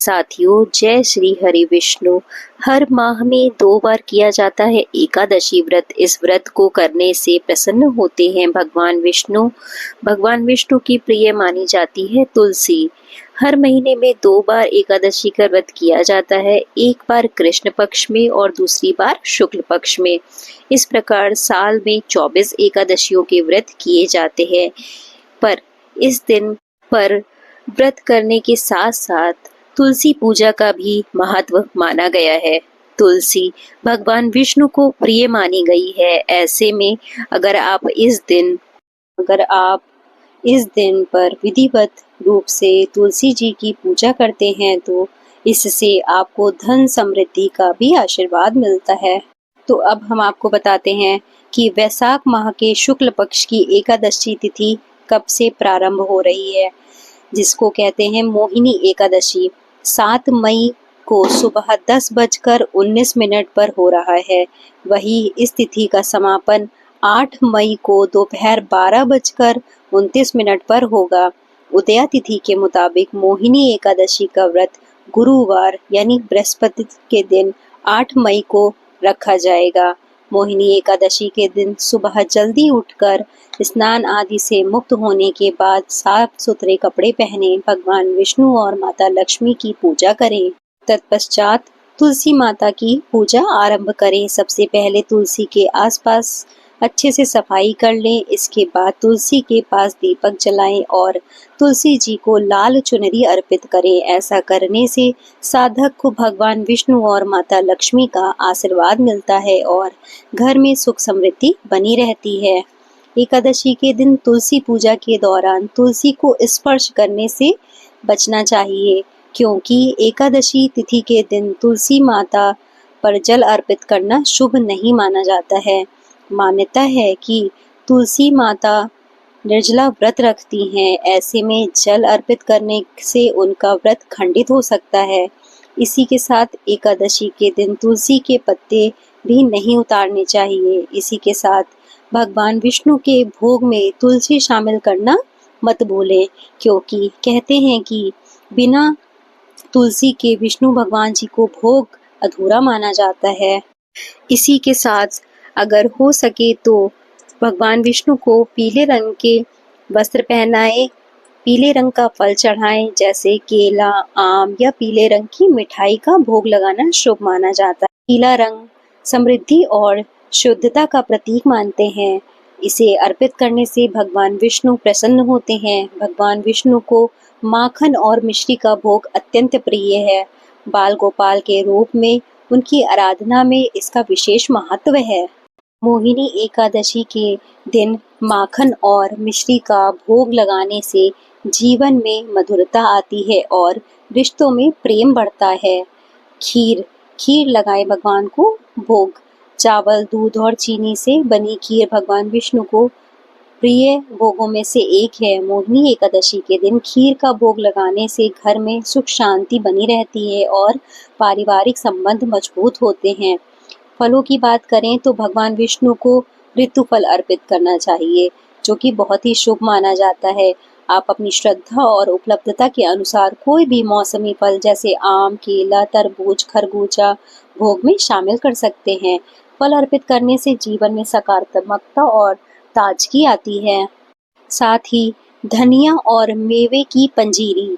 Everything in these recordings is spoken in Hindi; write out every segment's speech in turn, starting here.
साथियों, जय श्री हरि विष्णु। हर माह में 2 बार किया जाता है एकादशी व्रत। इस व्रत को करने से प्रसन्न होते हैं भगवान विष्णु। भगवान विष्णु की प्रिय मानी जाती है तुलसी। हर महीने में 2 बार एकादशी का व्रत किया जाता है, एक बार कृष्ण पक्ष में और दूसरी बार शुक्ल पक्ष में। इस प्रकार साल में 24 एकादशियों के व्रत किए जाते हैं। पर इस दिन पर व्रत करने के साथ साथ तुलसी पूजा का भी महत्व माना गया है। तुलसी भगवान विष्णु को प्रिय मानी गई है। ऐसे में अगर आप इस दिन पर विधिवत रूप से तुलसी जी की पूजा करते हैं तो इससे आपको धन समृद्धि का भी आशीर्वाद मिलता है। तो अब हम आपको बताते हैं कि वैशाख माह के शुक्ल पक्ष की एकादशी तिथि कब से प्रारंभ हो रही है, जिसको कहते हैं मोहिनी एकादशी। 7 मई को सुबह 10:19 पर हो रहा है। वही इस तिथि का समापन 8 मई को दोपहर 12:29 पर होगा। उदया तिथि के मुताबिक मोहिनी एकादशी का व्रत गुरुवार यानी बृहस्पति के दिन 8 मई को रखा जाएगा। मोहिनी एकादशी के दिन सुबह जल्दी उठकर स्नान आदि से मुक्त होने के बाद साफ सुथरे कपड़े पहने भगवान विष्णु और माता लक्ष्मी की पूजा करें। तत्पश्चात तुलसी माता की पूजा आरंभ करें। सबसे पहले तुलसी के आसपास अच्छे से सफाई कर लें। इसके बाद तुलसी के पास दीपक जलाएं और तुलसी जी को लाल चुनरी अर्पित करें। ऐसा करने से साधक को भगवान विष्णु और माता लक्ष्मी का आशीर्वाद मिलता है और घर में सुख समृद्धि बनी रहती है। एकादशी के दिन तुलसी पूजा के दौरान तुलसी को स्पर्श करने से बचना चाहिए, क्योंकि एकादशी तिथि के दिन तुलसी माता पर जल अर्पित करना शुभ नहीं माना जाता है। मान्यता है कि तुलसी माता निर्जला व्रत रखती हैं, ऐसे में जल अर्पित करने से उनका व्रत खंडित हो सकता है। इसी के साथ एकादशी के दिन तुलसी के पत्ते भी नहीं उतारने चाहिए। इसी के साथ भगवान विष्णु के भोग में तुलसी शामिल करना मत भूलें, क्योंकि कहते हैं कि बिना तुलसी के विष्णु भगवान जी को भोग अधूरा माना जाता है। इसी के साथ अगर हो सके तो भगवान विष्णु को पीले रंग के वस्त्र पहनाएं, पीले रंग का फल चढ़ाएं, जैसे केला, आम या पीले रंग की मिठाई का भोग लगाना शुभ माना जाता है। पीला रंग समृद्धि और शुद्धता का प्रतीक मानते हैं। इसे अर्पित करने से भगवान विष्णु प्रसन्न होते हैं। भगवान विष्णु को माखन और मिश्री का भोग अत्यंत प्रिय है। बाल गोपाल के रूप में उनकी आराधना में इसका विशेष महत्व है। मोहिनी एकादशी के दिन माखन और मिश्री का भोग लगाने से जीवन में मधुरता आती है और रिश्तों में प्रेम बढ़ता है। खीर लगाए भगवान को भोग। चावल, दूध और चीनी से बनी खीर भगवान विष्णु को प्रिय भोगों में से एक है। मोहिनी एकादशी के दिन खीर का भोग लगाने से घर में सुख शांति बनी रहती है और पारिवारिक संबंध मजबूत होते हैं। फलों की बात करें तो भगवान विष्णु को ऋतु फल अर्पित करना चाहिए, जो कि बहुत ही शुभ माना जाता है। आप अपनी श्रद्धा और उपलब्धता के अनुसार कोई भी मौसमी फल जैसे आम, केला, तरबूज, खरबूजा भोग में शामिल कर सकते हैं। फल अर्पित करने से जीवन में सकारात्मकता और ताजगी आती है। साथ ही धनिया और मेवे की पंजीरी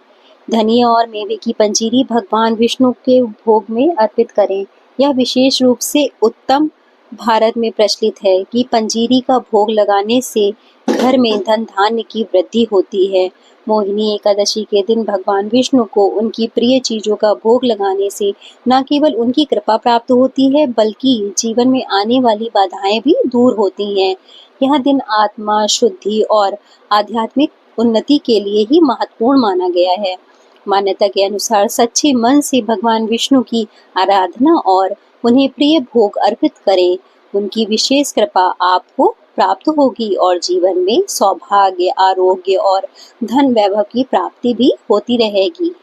भगवान विष्णु के भोग में अर्पित करें। यह विशेष रूप से उत्तम भारत में प्रचलित है कि पंजीरी का भोग लगाने से घर में धन धान्य की वृद्धि होती है। मोहिनी एकादशी के दिन भगवान विष्णु को उनकी प्रिय चीजों का भोग लगाने से न केवल उनकी कृपा प्राप्त होती है, बल्कि जीवन में आने वाली बाधाएं भी दूर होती हैं। यह दिन आत्मा शुद्धि और आध्यात्मिक उन्नति के लिए ही महत्वपूर्ण माना गया है। मान्यता के अनुसार सच्चे मन से भगवान विष्णु की आराधना और उन्हें प्रिय भोग अर्पित करें। उनकी विशेष कृपा आपको प्राप्त होगी और जीवन में सौभाग्य, आरोग्य और धन वैभव की प्राप्ति भी होती रहेगी।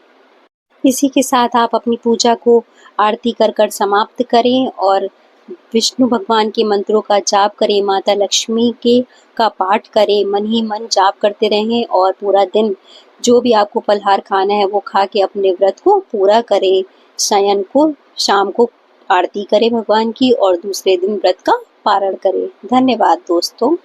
इसी के साथ आप अपनी पूजा को आरती कर समाप्त करें और विष्णु भगवान के मंत्रों का जाप करें, माता लक्ष्मी के का पाठ करें, मन ही मन जाप करते रहें और पूरा दिन जो भी आपको फलाहार खाना है वो खा के अपने व्रत को पूरा करें। शयन को शाम को आरती करें भगवान की और दूसरे दिन व्रत का पारण करें। धन्यवाद दोस्तों।